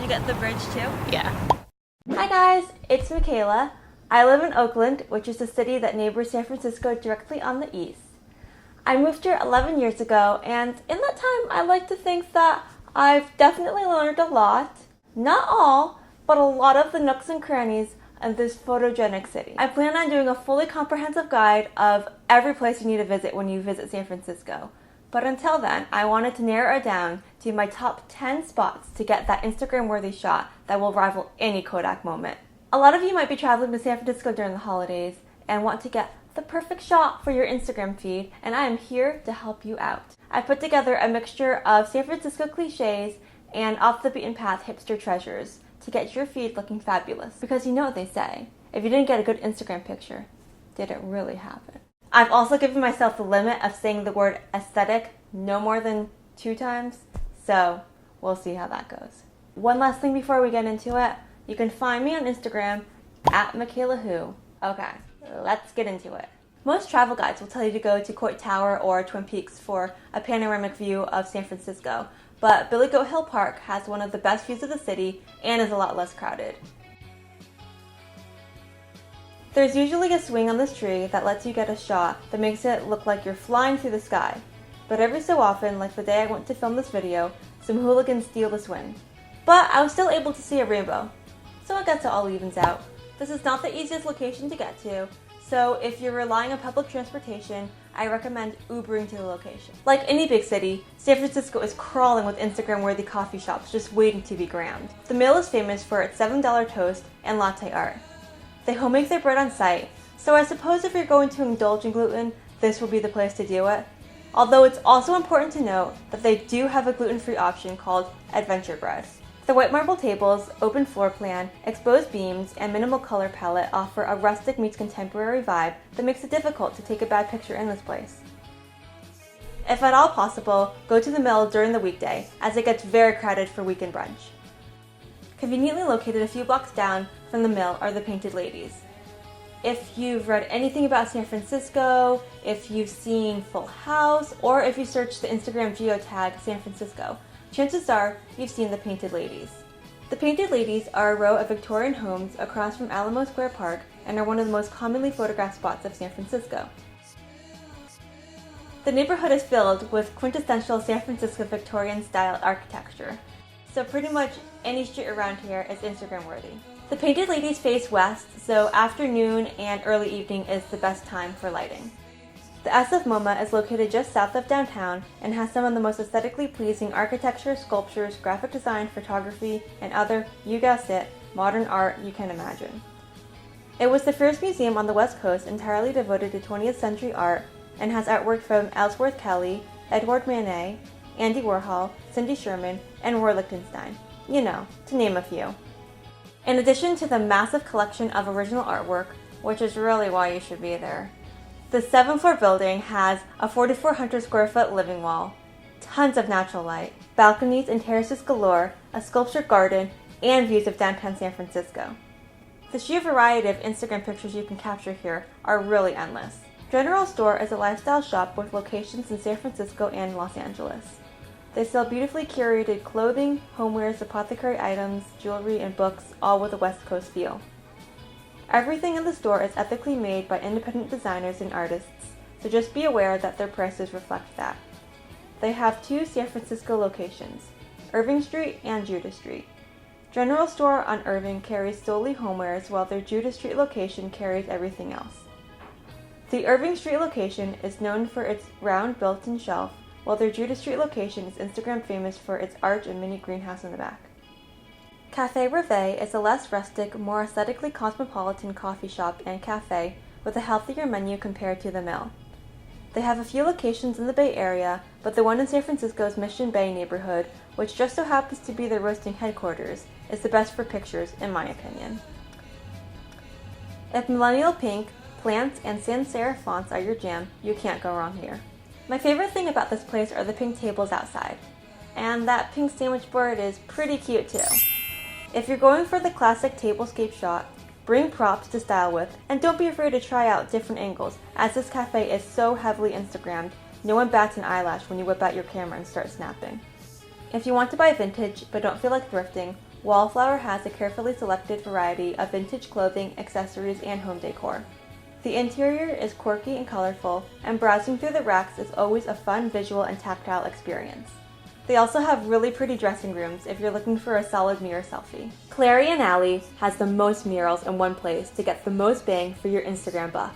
you get the bridge too? Yeah. Hi guys, it's Micaela. I live in Oakland, which is a city that neighbors San Francisco directly on the east. I moved here 11 years ago, and in that time I like to think that I've definitely learned a lot. Not all, but a lot of the nooks and crannies of this photogenic city. I plan on doing a fully comprehensive guide of every place you need to visit when you visit San Francisco. But until then, I wanted to narrow it down to my top 10 spots to get that Instagram-worthy shot that will rival any Kodak moment. A lot of you might be traveling to San Francisco during the holidays and want to get the perfect shot for your Instagram feed, and I am here to help you out. I put together a mixture of San Francisco cliches and off-the-beaten-path hipster treasures to get your feed looking fabulous. Because you know what they say, if you didn't get a good Instagram picture, did it really happen? I've also given myself the limit of saying the word aesthetic no more than 2 times, so we'll see how that goes. One last thing before we get into it, you can find me on Instagram at Micaela Hoo. Okay, let's get into it. Most travel guides will tell you to go to Coit Tower or Twin Peaks for a panoramic view of San Francisco, but Billy Goat Hill Park has one of the best views of the city and is a lot less crowded. There's usually a swing on this tree that lets you get a shot that makes it look like you're flying through the sky. But every so often, like the day I went to film this video, some hooligans steal the swing. But I was still able to see a rainbow, so I guess it all evens out. This is not the easiest location to get to, so if you're relying on public transportation, I recommend Ubering to the location. Like any big city, San Francisco is crawling with Instagram-worthy coffee shops just waiting to be grammed. The Mill is famous for its $7 toast and latte art. They home-make their bread on site, so I suppose if you're going to indulge in gluten, this will be the place to do it. Although it's also important to note that they do have a gluten-free option called Adventure Bread. The white marble tables, open floor plan, exposed beams, and minimal color palette offer a rustic meets contemporary vibe that makes it difficult to take a bad picture in this place. If at all possible, go to the Mill during the weekday, as it gets very crowded for weekend brunch. Conveniently located a few blocks down from the Mill are the Painted Ladies. If you've read anything about San Francisco, if you've seen Full House, or if you search the Instagram geotag San Francisco, chances are you've seen the Painted Ladies. The Painted Ladies are a row of Victorian homes across from Alamo Square Park and are one of the most commonly photographed spots of San Francisco. The neighborhood is filled with quintessential San Francisco Victorian-style architecture, so pretty much any street around here is Instagram-worthy. The Painted Ladies face west, so afternoon and early evening is the best time for lighting. The SF MoMA is located just south of downtown and has some of the most aesthetically pleasing architecture, sculptures, graphic design, photography, and other, you guessed it, modern art you can imagine. It was the first museum on the West Coast entirely devoted to 20th century art and has artwork from Ellsworth Kelly, Edouard Manet, Andy Warhol, Cindy Sherman, and Roy Lichtenstein, you know, to name a few. In addition to the massive collection of original artwork, which is really why you should be there, the 7th floor building has a 4,400 square foot living wall, tons of natural light, balconies and terraces galore, a sculptured garden, and views of downtown San Francisco. The sheer variety of Instagram pictures you can capture here are really endless. General Store is a lifestyle shop with locations in San Francisco and Los Angeles. They sell beautifully curated clothing, homewares, apothecary items, jewelry, and books, all with a West Coast feel. Everything in the store is ethically made by independent designers and artists, so just be aware that their prices reflect that. They have 2 San Francisco locations, Irving Street and Judas Street. General Store on Irving carries solely homewares, while their Judas Street location carries everything else. The Irving Street location is known for its round built-in shelf, while their Judas Street location is Instagram famous for its arch and mini greenhouse in the back. Café Reveille is a less rustic, more aesthetically cosmopolitan coffee shop and cafe with a healthier menu compared to the Mill. They have a few locations in the Bay Area, but the one in San Francisco's Mission Bay neighborhood, which just so happens to be their roasting headquarters, is the best for pictures, in my opinion. If millennial pink, plants, and sans serif fonts are your jam, you can't go wrong here. My favorite thing about this place are the pink tables outside, and that pink sandwich board is pretty cute too. If you're going for the classic tablescape shot, bring props to style with, and don't be afraid to try out different angles, as this cafe is so heavily Instagrammed, no one bats an eyelash when you whip out your camera and start snapping. If you want to buy vintage but don't feel like thrifting, Wallflower has a carefully selected variety of vintage clothing, accessories, and home decor. The interior is quirky and colorful, and browsing through the racks is always a fun visual and tactile experience. They also have really pretty dressing rooms if you're looking for a solid mirror selfie. Clarion Alley has the most murals in one place to get the most bang for your Instagram buck.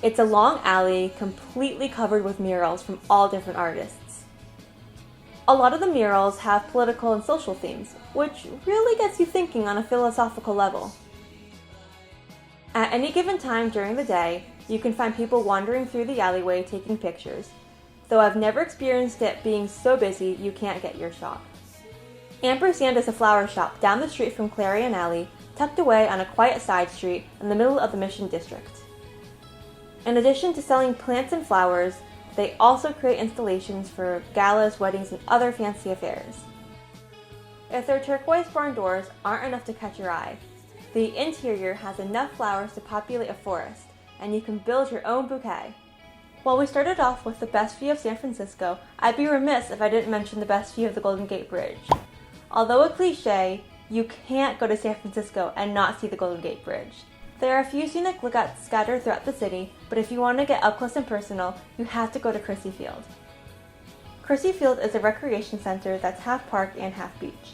It's a long alley completely covered with murals from all different artists. A lot of the murals have political and social themes, which really gets you thinking on a philosophical level. At any given time during the day, you can find people wandering through the alleyway taking pictures, though I've never experienced it being so busy you can't get your shot. Ampersand is a flower shop down the street from Clarion Alley, tucked away on a quiet side street in the middle of the Mission District. In addition to selling plants and flowers, they also create installations for galas, weddings, and other fancy affairs. If their turquoise barn doors aren't enough to catch your eye, the interior has enough flowers to populate a forest, and you can build your own bouquet. While we started off with the best view of San Francisco, I'd be remiss if I didn't mention the best view of the Golden Gate Bridge. Although a cliche, you can't go to San Francisco and not see the Golden Gate Bridge. There are a few scenic lookouts scattered throughout the city, but if you want to get up close and personal, you have to go to Crissy Field. Crissy Field is a recreation center that's half park and half beach.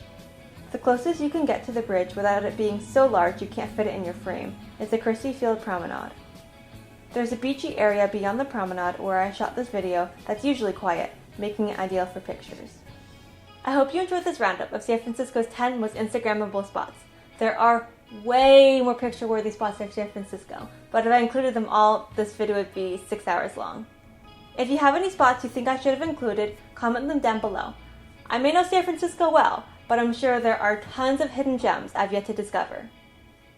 The closest you can get to the bridge without it being so large you can't fit it in your frame is the Crissy Field Promenade. There's a beachy area beyond the promenade where I shot this video that's usually quiet, making it ideal for pictures. I hope you enjoyed this roundup of San Francisco's 10 most Instagrammable spots. There are way more picture-worthy spots in San Francisco, but if I included them all, this video would be 6 hours long. If you have any spots you think I should have included, comment them down below. I may know San Francisco well, but I'm sure there are tons of hidden gems I've yet to discover.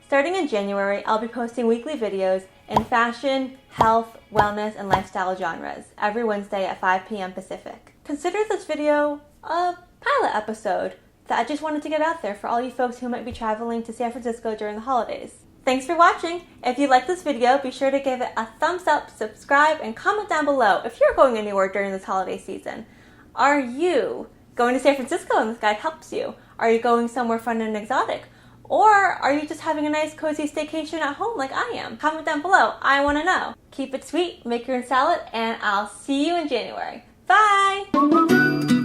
Starting in January, I'll be posting weekly videos in fashion, health, wellness, and lifestyle genres every Wednesday at 5 p.m. Pacific. Consider this video a pilot episode that I just wanted to get out there for all you folks who might be traveling to San Francisco during the holidays. Thanks for watching! If you liked this video, be sure to give it a thumbs up, subscribe, and comment down below if you're going anywhere during this holiday season. Are you going to San Francisco and this guide helps you? Are you going somewhere fun and exotic? Or are you just having a nice cozy staycation at home like I am? Comment down below, I want to know. Keep it sweet, make your own salad, and I'll see you in January. Bye!